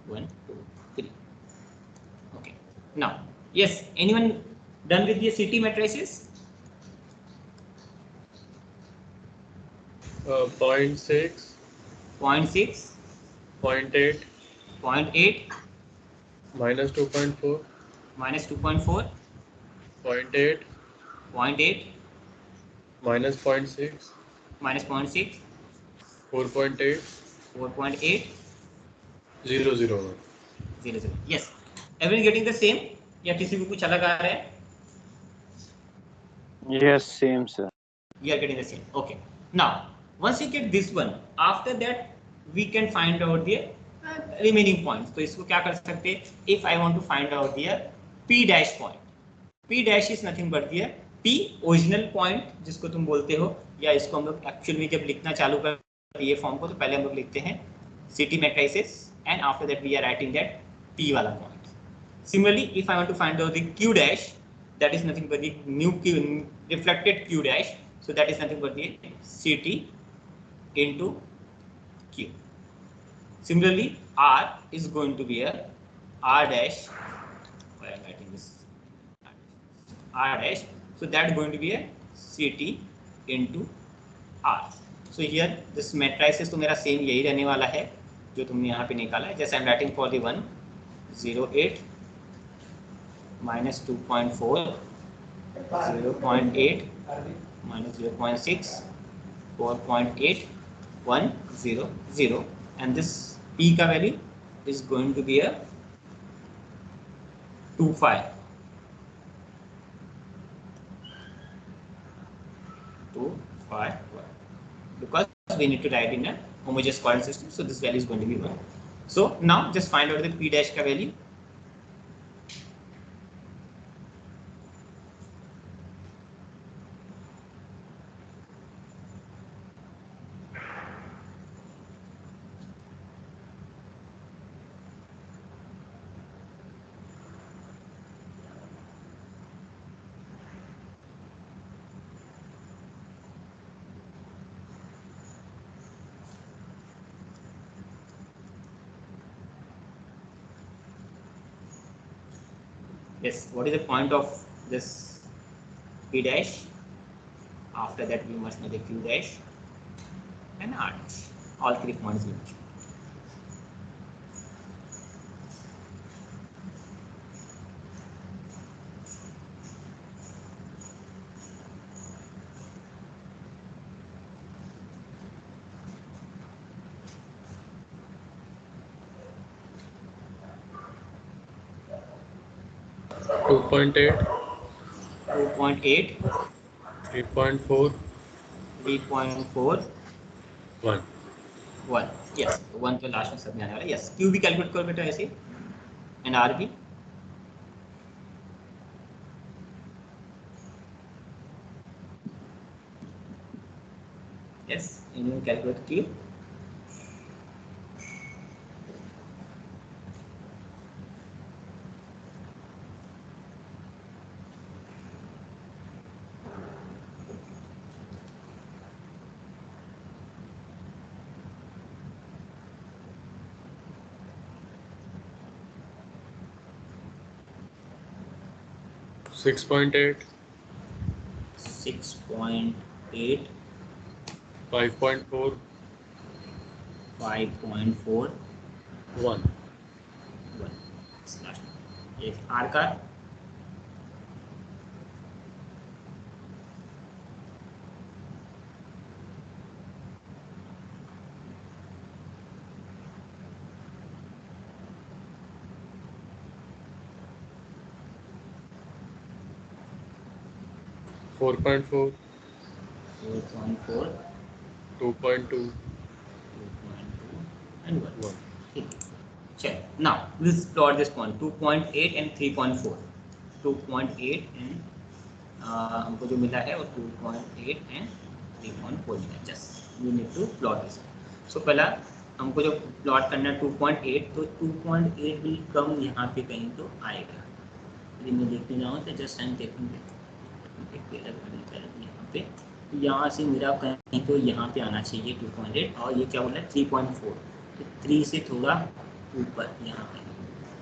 1 2 3। Okay, now yes, anyone done with the city matrices? 0.6, 0.6, 0.8, 0.8, minus 2.4, minus 2.4, 0.8, 0.8, minus 0.6, minus 0.6, 4.8, 4.8, 0, 0, 1. 0 0। Yes, everyone getting the same या किसी को कुछ अलग आ रहा है? Yes, same sir. You are getting the same. Okay. Now, once you get this one, after that we can find out the remaining points. तो इसको क्या कर सकते हैं? If I want to find out the P dash point, P dash is nothing but the P original point जिसको तुम बोलते हो, या इसको हम लोग एक्चुअल में जब लिखना चालू करते ये फॉर्म को तो पहले हम लोग लिखते हैं city matrices and after that we are writing that P वाला point. Similarly, if I want to find out the Q dash, that is nothing but the new Q, reflected Q dash, so that is nothing but the CT into Q. Similarly, R is going to be a R dash, why am I writing this? R dash, so that is going to be a CT into R. So here this matrices तो मेरा same यही रहने वाला है जो तुमने यहाँ पे निकाला है। जैसे I am writing for the 1 0.8 minus 2.4, 0.8 minus 0.6, 4.8, 1 0 0, and this P का value is going to be a 2.5 because we need to write in a homogeneous coordinate system, so this value is going to be 1. So now just find out the P dash का value. Yes, what is the point of this P dash? After that we must know the Q dash and R dash. All 3 points we must know. Two point eight, 2.8, 3.4, 3.4, 1. 1. Yes, 1 तो last में सब में आने वाला है। Yes, Q भी calculate करो बेटा ऐसे, and R भी। Yes, anyone calculate Q? 6.8, 6.8, 5.4, 5.4, 1. 1 ये आर का 4.4, 4.4, 2.2, 2.2 and 1. 1. ठीक है, चलो now let's plot this point 2.8 and 3.4. 2.8 and हमको जो मिला है वो 2.8 and 3.4 मिला है. Just you need to plot this. So पहला हमको जो प्लॉट करना है 2.8, तो 2.8 विल कम यहाँ पे कहीं तो आएगा. यदि मैं देखने जाऊँ तो जस्ट टाइम देखूँगा यहाँ पे, यहाँ से मेरा कहीं तो यहाँ पे आना चाहिए 2.8, और ये क्या बोल रहा है 3.4, तो 3 से थोड़ा ऊपर यहाँ पे.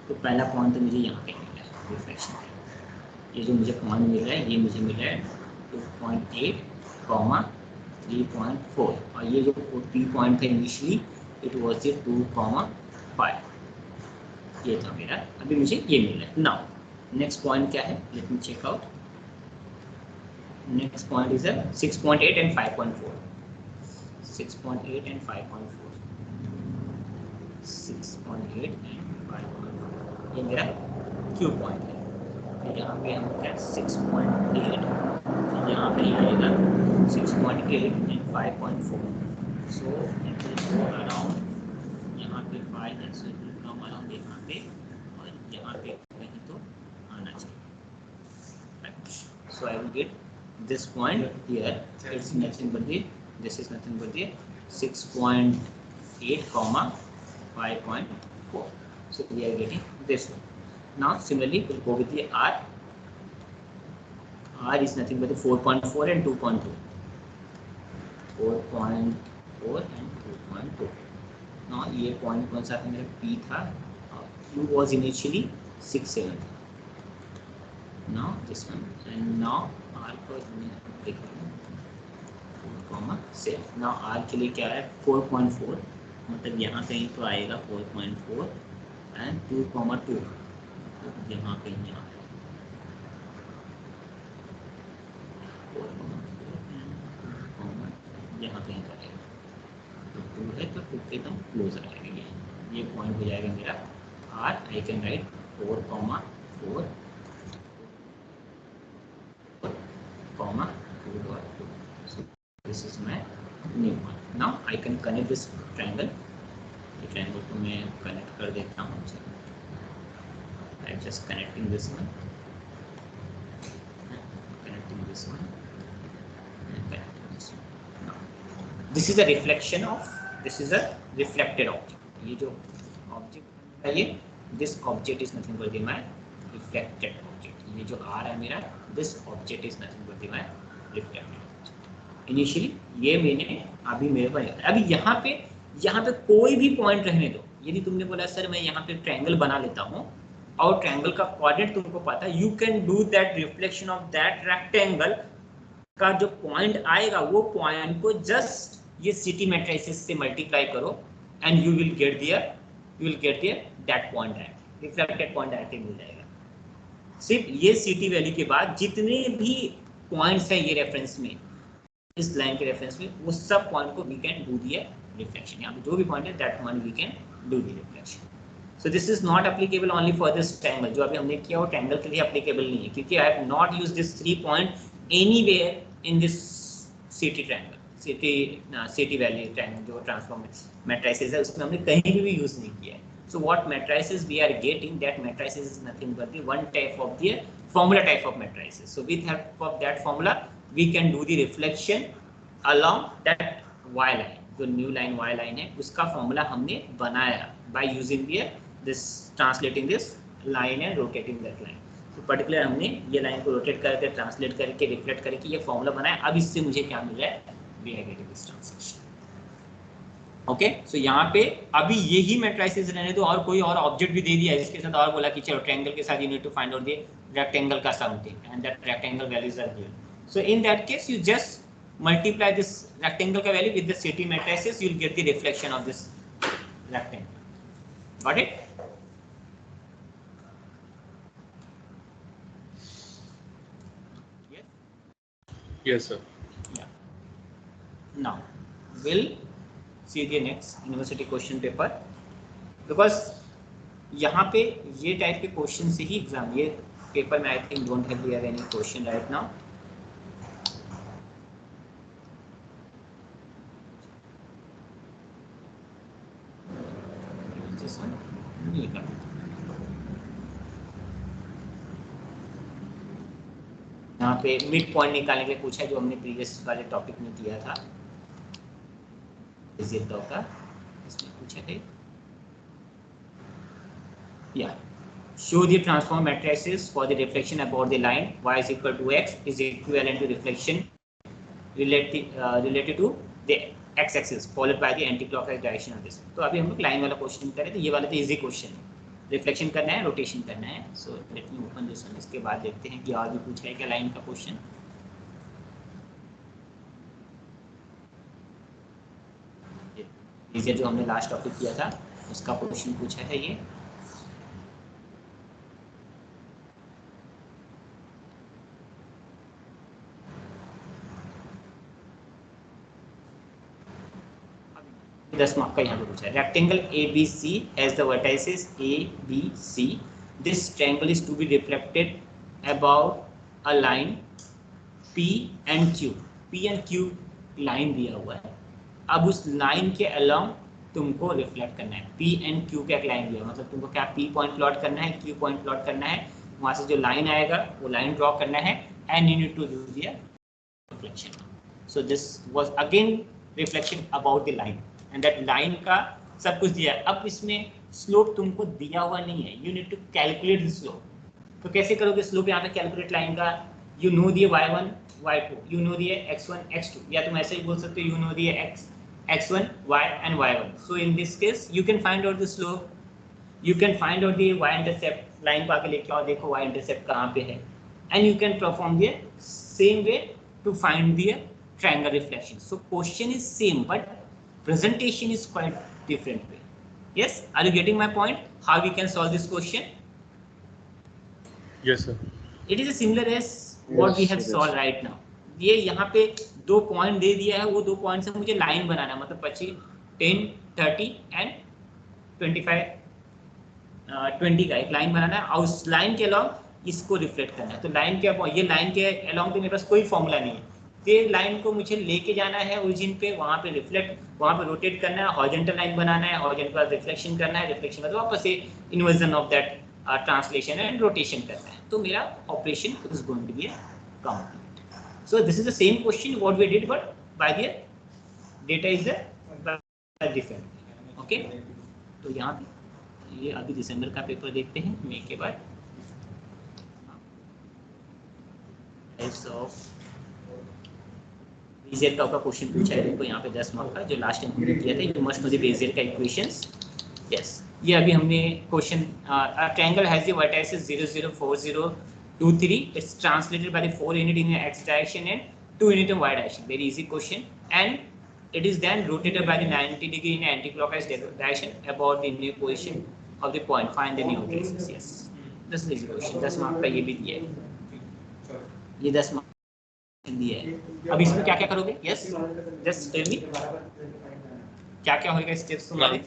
तो पहला पॉइंट तो मुझे यहाँ पे मिला है रिफ्लेक्शन का. ये जो मुझे पॉइंट मिल रहा है ये मुझे मिला है 2.8, 3.4, और ये जो पी पॉइंट था इनिशियली इट वाज 2.5. ये था मेरा, अभी मुझे ये मिला है. नाउ नेक्स्ट पॉइंट क्या है, let me check out. Next point is a 6.8 and 5.4. 6.8 and 5.4. 6.8 and 5.4. ये मेरा Q point है. तो यहाँ पे हम क्या 6.8, यहाँ पे आएगा 6.8 and 5.4. So it will go around यहाँ पे 5 है, so it will come around यहाँ पे, और यहाँ पे कहीं तो आना चाहिए. So I will get this point here. It's nothing but the, this is nothing but the 6.8 comma 5.4. So we are getting this one. Now similarly we'll go with the R. R is nothing but the 4.4 and 2.2. 4.4 and 2.2. Now ये point कौन सा था मेरा P था, Q was initially 6.7. Now this one, and now R को से now R के लिए क्या है 4.4, मतलब यहाँ कहीं तो आएगा 4.4 and 2.2 यहाँ कहीं यहाँ 4.4 यहाँ कहीं तो आएगा. तो 2 है तो 2 एकदम क्लोज आएगा. ये पॉइंट हो जाएगा मेरा R. I can write 4.4 2.2. So this is my new one. Now I can connect this triangle. ये triangle को मैं connect कर देता हूँ. I'm just connecting this one. Connecting this one. And connecting this one. Now this is a reflection of. This is a reflected object. ये जो object है ये, this object is nothing but my reflected object. ये जो R है मेरा, this object is nothing but my reflected object. Initially ये मैंने अभी मेरे पास, अभी यहाँ पे कोई भी पॉइंट रहने दो. यदि तुमने बोला सर मैं यहाँ पे ट्रायंगल बना लेता हूँ और ट्रायंगल का कोऑर्डिनेट तुमको पता है, you can do that reflection of that rectangle का जो पॉइंट आएगा वो पॉइंट को जस्ट ये सिटी मैट्रिसेस से मल्टीप्लाई करो and you will get there that point directly, reflected point directly मिल जाएगा. सिर्फ ये सिटी वैल्यू के बाद जितने भी पॉइंट्स है ये रेफरेंस में, इस लाइन के रेफरेंस में, वो सब पॉइंट को we can do the reflection. यहाँ पे जो भी पॉइंट है that point we can do the reflection. So this is not applicable only for this triangle. जो अभी हमने किया वो ट्रायंगल के लिए एप्लीकेबल नहीं है, क्योंकि I have not used this 3 point anywhere in this city triangle. CT value triangle जो ट्रांसफॉर्म मैट्रिसेस है उसमें हमने कहीं भी यूज नहीं किया है. So what matrices we are getting, that matrices is nothing but the one type of the formula type of matrices. So with help of that formula we can do the reflection along that y line. जो new line y line है उसका formula हमने बनाया by using this translating this line and rotating that line. So particular हमने ये line को rotate करके translate करके reflect करके ये formula बनाया. अब इससे मुझे क्या मिल रहा है, we are getting this translation. Okay so यहाँ पे अभी यही मैट्रिसेस रहने दो और कोई और ऑब्जेक्ट भी दे दिया है इसके साथ और बोला कि चलो ट्रायंगल के साथ you need to find out the rectangle का something and that rectangle values are given so in that case you just multiply this rectangle का value with the C T matrices you will get the reflection of this rectangle got it Yes, sir. now we'll see the next university question paper because यहाँ पे ये type के question से ही exam ये paper में I think don't have here any question right now यहाँ पे mid point निकालने के लिए पूछा है जो हमने प्रीवियस वाले टॉपिक में किया था का इसमें पूछा है या show the transform matrices for the reflection about the line y is equal to x is equivalent to reflection related to the x axis followed by the anti-clockwise direction of this तो अभी हम लोग line वाला question कर रहे थे ये वाला तो इजी क्वेश्चन है रिफ्लेक्शन करना है रोटेशन करना है so let me open this one इसके बाद देखते हैं कि और भी पूछा है क्या लाइन का क्वेश्चन ये जो हमने लास्ट टॉपिक किया था उसका क्वेश्चन पूछा है ये दस मार्क का यहाँ पे पूछा है rectangle ABC has the vertices A B C this triangle is to be reflected about a line P and Q P and Q line दिया हुआ है अब उस लाइन के अलोंग तुमको रिफ्लेक्ट करना है P and Q का एक लाइन दिया मतलब तुमको क्या P पॉइंट प्लॉट करना है Q पॉइंट प्लॉट करना है वहां से जो लाइन आएगा वो लाइन ड्रॉ करना है and you need to do the reflection so this was again reflection about the line and that line का सब कुछ दिया है अब इसमें स्लोप तुमको दिया हुआ नहीं है you need to calculate the slope तो कैसे करोगे स्लोप यहाँ पे कैलकुलेट लाइन का यू नो दिए y1 y2 यू नो दिए x1 x2 या तुम ऐसे ही बोल सकते हो यू नो दिए x1 y and y1 so in this case you can find out the slope you can find out the y intercept line को आके लेके आओ देखो y intercept कहाँ पे है and you can perform the same way to find the triangle reflection so question is same but presentation is quite different way yes are you getting my point how we can solve this question Yes, sir. it is similar as what we have solved right now ये यहाँ पे दो point दे दिया है वो दो point से मुझे लाइन बनाना है मतलब 25 10 30 एंड 25 20 का एक लाइन बनाना है और उस लाइन के अलोंग इसको रिफ्लेक्ट करना है तो लाइन के ये लाइन के अलोंग तो मेरे पास कोई फॉर्मूला नहीं है ये लाइन को मुझे लेके जाना है ओरिजिन पे वहाँ पे रिफ्लेक्ट वहाँ पे रोटेट करना है हॉरिजॉन्टल लाइन बनाना है हॉरिजॉन्टल पर रिफ्लेक्शन करना है रिफ्लेक्शन मतलब वापस से inversion of that translation and rotation करना है तो मेरा operation is going to be complete so this is the same question what we did but by the data is different okay तो यहाँ पे ये अभी दिसंबर का पेपर देखते हैं मई के बाद ऑफ बेजियर का क्वेश्चन पूछा है देखो यहाँ पे 10 मार्क का जो लास्ट टाइम हमने किया था you must know the Bezier का इक्वेशंस यस ये अभी हमने question triangle has the vertices 0 0 4 0 2 3 it's translated by the 4 unit in x direction and 2 unit in y direction very easy question and it is then rotated by the 90 degree in anti-clockwise direction about the new position of the point find the new traces yes this is the question 10 mark का ये भी दिया है ये 10 mark दिया है अब इसमें क्या क्या करोगे यस जस्ट टेल मी क्या क्या होगा स्टेप्स तुम्हारे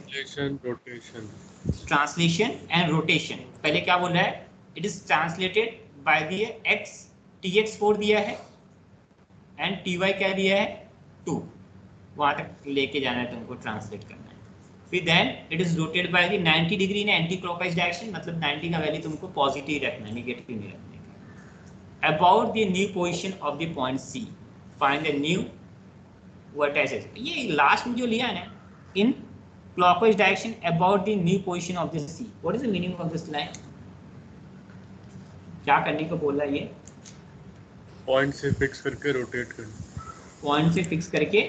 ट्रांसलेशन एंड रोटेशन पहले क्या बोल रहा है it is translated by the x tx4 दिया है एंड ty क्या दिया है 2 वहां तक लेके जाना है तुमको ट्रांसलेट करना है फिर then it is rotated by the 90 degree in anti clockwise direction मतलब 90 का वैल्यू तुमको पॉजिटिव रखना है नेगेटिव नहीं रखना है about the new position of the point C find the new vertices ये लास्ट में जो लिया है ना in clockwise direction about the new position of the C what is the meaning of this line क्या करने को बोल रहा है ये पॉइंट से फिक्स करके रोटेट करना पॉइंट से फिक्स करके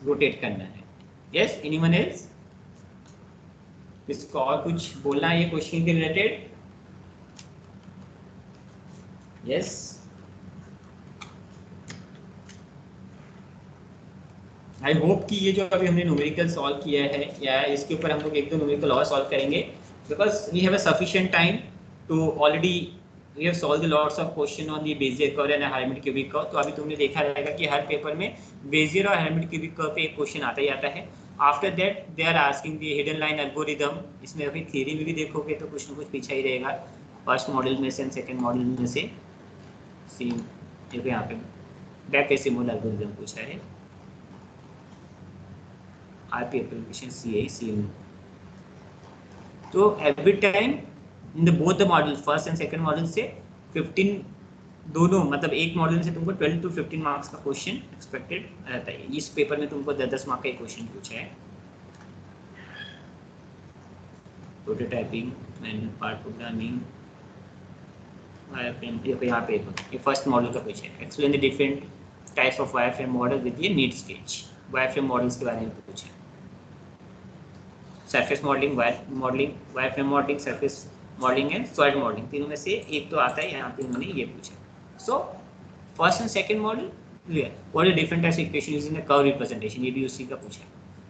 रोटेट करना है यस, एनीवन एल्स? इसको और कुछ बोलना है ये क्वेश्चन के रिलेटेड? यस, आई होप कि ये जो अभी हमने न्यूमेरिकल सॉल्व किया है या इसके ऊपर हम लोग एक दो न्यूमेरिकल और सॉल्व करेंगे, because we have a sufficient time to already we have solve the lots of question on the Bezier curve and harmonic cubic curve. तो अभी तुमने देखा रहेगा कि हर पेपर में बेजियर और हार्मोनिक क्यूबिक कर्व पे एक क्वेश्चन आता ही आता है। After that they are asking the hidden line algorithm. इसमें अभी थ्योरी में भी देखोगे तो कुछ ना कुछ पीछा ही रहेगा, फर्स्ट मॉडल में से एंड सेकंड मॉडल में से। सी देखो यहाँ पे बैक डेसिमल एल्गोरिथम पूछा है, RP एप्लीकेशन CI। तो every time in the both the model first and second model से 15 दोनों मतलब एक मॉडल से तुमको 12 to 15 मार्क्स का क्वेश्चन एक्सपेक्टेड रहता है। इस पेपर में तुमको 10 मार्क का एक क्वेश्चन पूछा है। Prototyping and part programming wireframe, यहाँ पे ये फर्स्ट मॉडल का क्वेश्चन है। Explain the different types of wireframe model with the need sketch. Wireframe models के बारे में पूछा है। Surface modelling, wireframe modelling, surface modelling and solid modelling, तीनों में से एक तो आता है। यहाँ पे उन्होंने ये पूछा। So first and second model clear. What are different types of equation using the curve representation, ये भी उसी का पूछा है।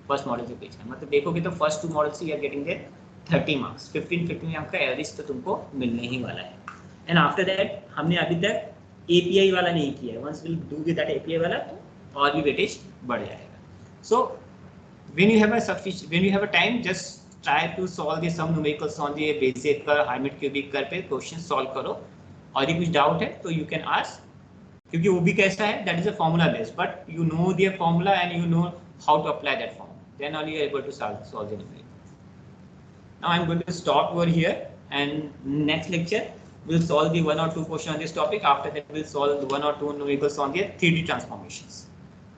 फर्स्ट मॉडल से पूछा है, मतलब देखोगे तो फर्स्ट टू मॉडल से you are getting their 30 marks, 15 marks का एवरेज तो तुमको मिलने ही वाला है। एंड आफ्टर दैट हमने अभी तक API वाला नहीं किया है। Once will do with that API वाला तो और भी वेटेज बढ़ जाएगा। So when you have a time, just try to solve the some numericals on the basic curve, harmonic cubic curve पे क्वेश्चन सॉल्व करो। और ये कुछ डाउट है तो यू कैन आस्क, क्योंकि वो भी कैसा है, that is a formula based, but you know the formula and you know how to apply that formula, then only you are able to solve the numerical. Now I'm going to stop over here, and next lecture we'll solve the 1 or 2 question on this topic. After that we'll solve the 1 or 2 numericals on the 3D transformations.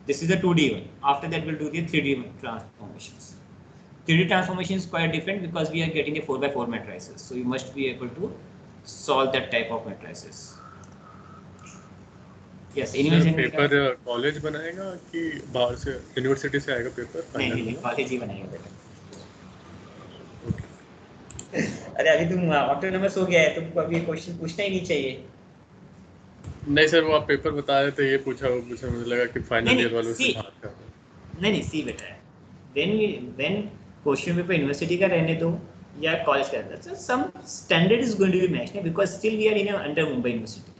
This is the 2D one. After that we'll do the 3D transformations. 3D transformation is quite different because we are getting a 4x4 matrices. So you must be able to solve that type of matrices. Yes, anyone? Paper college बनाएगा कि बाहर से university से आएगा paper? नहीं, college ही बनाएगा बेटा। अरे अभी तुम ऑटोनोमस हो गया है, तुमको अभी क्वेश्चन पूछना ही नहीं चाहिए। नहीं सर, वो आप पेपर बता रहे थे, ये पूछा वो पूछा, मुझे लगा कि फाइनल ईयर वालों से बात कर रहे हैं। नहीं सी बेटा, देन क्वेश्चन पेपर यूनिवर्सिटी का रहने दो या कॉलेज का रहता है, some standard is going to be matched because still we are in under Mumbai university.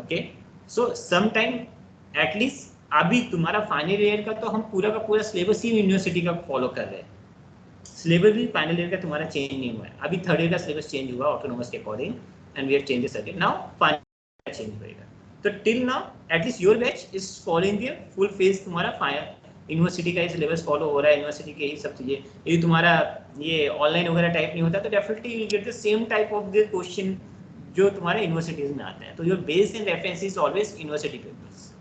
Okay, so some time at least अभी तुम्हारा फाइनल ईयर का तो हम पूरा का पूरा सिलेबस ही यूनिवर्सिटी का फॉलो कर रहे हैं। सिलेबस भी फाइनल ईयर का तुम्हारा चेंज नहीं हुआ है। अभी थर्ड ईयर का सिलेबस चेंज हुआ ऑटोनोमस के according, and we have changes again. Now final change होएगा। तो till now at least your batch is following the full phase, तुम्हारा फाइनल यूनिवर्सिटी का सिलेबस फॉलो हो रहा है, यूनिवर्सिटी के ही सब चीजें। यदि तुम्हारा ये ऑनलाइन वगैरह टाइप नहीं होता तो definitely you will get the same type of the question जो तुम्हारे यूनिवर्सिटीज में आता है। तो your base and reference is always university papers,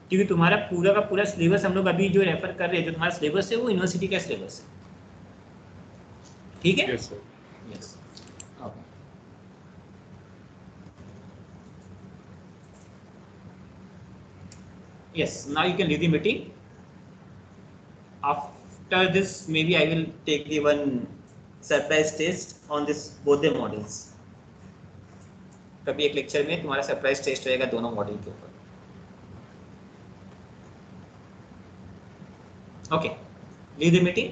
क्योंकि तुम्हारा पूरा का पूरा सिलेबस हम लोग अभी जो रेफर कर रहे हैं, जो तुम्हारा सिलेबस है वो यूनिवर्सिटी का सिलेबस है। ठीक है? Yes sir. Yes, yes, now you can leave the meeting. After this maybe I will take the one surprise test on this both the models. कभी एक लेक्चर में तुम्हारा सरप्राइज टेस्ट रहेगा दोनों मॉडल के ऊपर। Okay, leave the meeting.